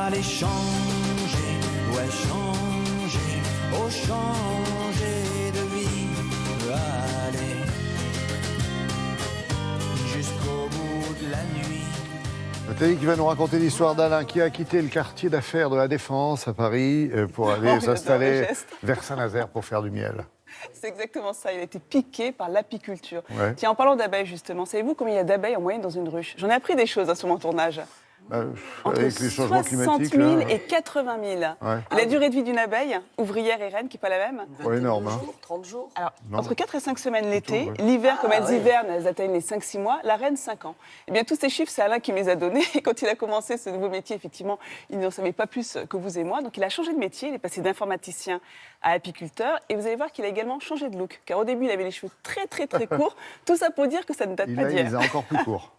Allez changer, ouais changer, oh changer de vie. Allez, jusqu'au bout de la nuit. Nathalie qui va nous raconter l'histoire d'Alain qui a quitté le quartier d'affaires de la Défense à Paris pour aller s'installer vers Saint-Nazaire pour faire du miel. C'est exactement ça, il a été piqué par l'apiculture. Ouais. Tiens, en parlant d'abeilles justement, savez-vous combien il y a d'abeilles en moyenne dans une ruche? J'en ai appris des choses sur mon tournage. Avec les changements 60 climatiques. 000 là. et 80 000. Ouais. La durée de vie d'une abeille, ouvrière et reine, qui n'est pas la même. Ouais, énorme. Hein. 30 jours. Alors, Non. entre 4 et 5 semaines l'été, ouais. l'hiver, comme elles hivernent, elles atteignent les 5-6 mois, la reine 5 ans. Eh bien, tous ces chiffres, c'est Alain qui me les a donnés. Et quand il a commencé ce nouveau métier, effectivement, il n'en savait pas plus que vous et moi. Donc, il a changé de métier, il est passé d'informaticien à apiculteur. Et vous allez voir qu'il a également changé de look. Car au début, il avait les cheveux très, très, très courts. Tout ça pour dire que ça ne date pas Il d'hier. les a encore plus courts.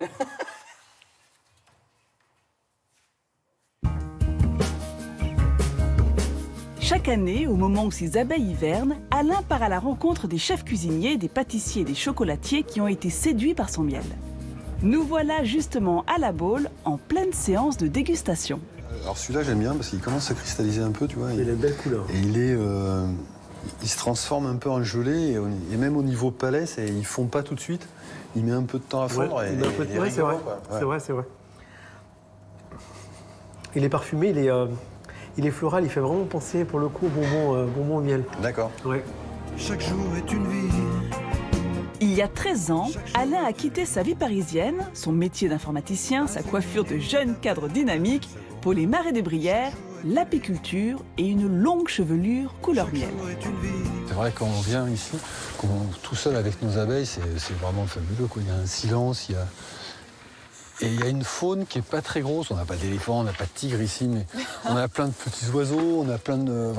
Chaque année, au moment où ces abeilles hivernent, Alain part à la rencontre des chefs cuisiniers, des pâtissiers et des chocolatiers qui ont été séduits par son miel. Nous voilà justement à la Baule, en pleine séance de dégustation. Alors celui-là j'aime bien parce qu'il commence à cristalliser un peu, tu vois. Il a une belle couleur. Et il se transforme un peu en gelée et même au niveau palais, il fond pas tout de suite. Il met un peu de temps à fondre. Ouais, et il met un peu de... il est ouais, c'est vrai. rigolo, quoi. Ouais. C'est vrai, c'est vrai. Il est parfumé, il est floral, il fait vraiment penser pour le coup au bonbon au miel. D'accord. Ouais. Chaque jour est une vie. Il y a 13 ans, Alain a quitté sa vie parisienne, son métier d'informaticien, sa coiffure de jeune cadre dynamique, pour les marais de Brière, l'apiculture et une longue chevelure couleur miel. C'est vrai quand on vient ici, tout seul avec nos abeilles, c'est vraiment fabuleux, quoi. Il y a un silence, et il y a une faune qui est pas très grosse. On n'a pas d'éléphant, on n'a pas de tigre ici, mais on a plein de petits oiseaux, on a plein de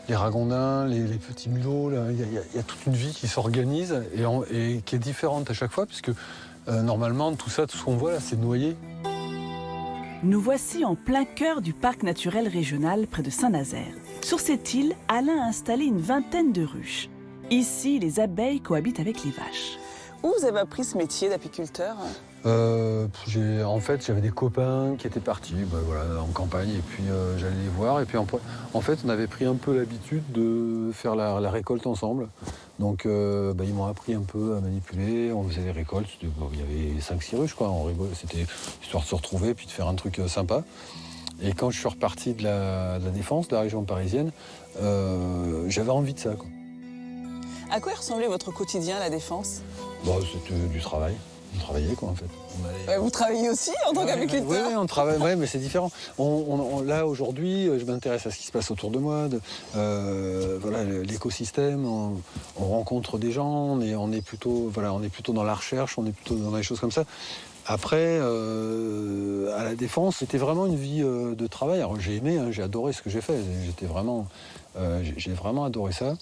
les ragondins, les petits mulots. Là. Il y a toute une vie qui s'organise et qui est différente à chaque fois, puisque normalement tout ce qu'on voit là, c'est noyé. Nous voici en plein cœur du parc naturel régional près de Saint-Nazaire. Sur cette île, Alain a installé une vingtaine de ruches. Ici, les abeilles cohabitent avec les vaches. Où vous avez appris ce métier d'apiculteur ? En fait, j'avais des copains qui étaient partis en campagne et puis j'allais les voir. Et puis en fait, on avait pris un peu l'habitude de faire la récolte ensemble. Donc ils m'ont appris un peu à manipuler, on faisait les récoltes. Il y avait 5-6 ruches, quoi. On rigolait, c'était histoire de se retrouver et puis de faire un truc sympa. Et quand je suis reparti de la Défense, de la région parisienne, j'avais envie de ça, quoi. À quoi ressemblait votre quotidien à la Défense ? C'était du travail. On travaillait, quoi, en fait. Vous travaillez aussi en tant qu'apiculteur ? Oui, on travaille, ouais, mais c'est différent. Là, aujourd'hui, je m'intéresse à ce qui se passe autour de moi, l'écosystème, on rencontre des gens, on est plutôt dans la recherche, on est plutôt dans des choses comme ça. Après, à la Défense, c'était vraiment une vie de travail. Alors, j'ai aimé, j'ai adoré ce que j'ai fait. J'ai vraiment adoré ça.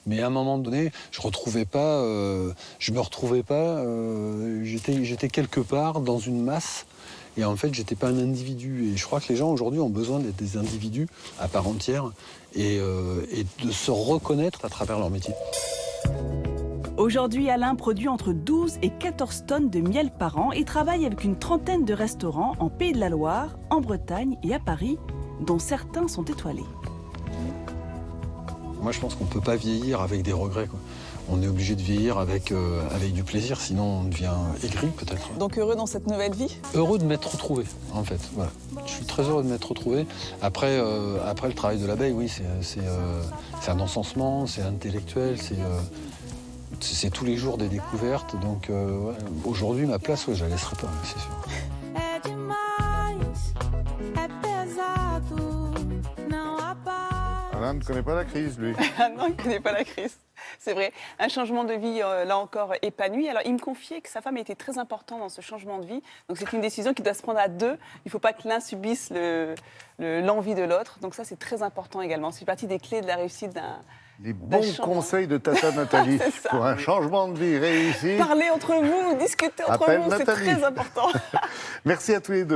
Mais à un moment donné, je me retrouvais pas. J'étais quelque part dans une masse. Et en fait, j'étais pas un individu. Et je crois que les gens aujourd'hui ont besoin d'être des individus à part entière et de se reconnaître à travers leur métier. Aujourd'hui, Alain produit entre 12 et 14 tonnes de miel par an et travaille avec une trentaine de restaurants en Pays de la Loire, en Bretagne et à Paris, dont certains sont étoilés. Moi, je pense qu'on ne peut pas vieillir avec des regrets, quoi. On est obligé de vieillir avec du plaisir, sinon on devient aigri, peut-être. Donc heureux dans cette nouvelle vie ? Heureux de m'être retrouvé, en fait. Voilà. Je suis très heureux de m'être retrouvé. Après le travail de l'abeille, oui, c'est un encensement, c'est intellectuel, c'est tous les jours des découvertes. Donc aujourd'hui, ma place, je ne la laisserai pas, c'est sûr. Alain ne connaît pas la crise, lui. Non, il ne connaît pas la crise. C'est vrai. Un changement de vie, là encore, épanoui. Alors, il me confiait que sa femme était très importante dans ce changement de vie. Donc, c'est une décision qui doit se prendre à deux. Il ne faut pas que l'un subisse l'envie de l'autre. Donc, ça, c'est très important également. C'est partie des clés de la réussite d'un... Les bons conseils de Tata Nathalie pour un changement de vie réussi. Parlez entre vous, discutez entre vous, c'est très important. Merci à tous les deux.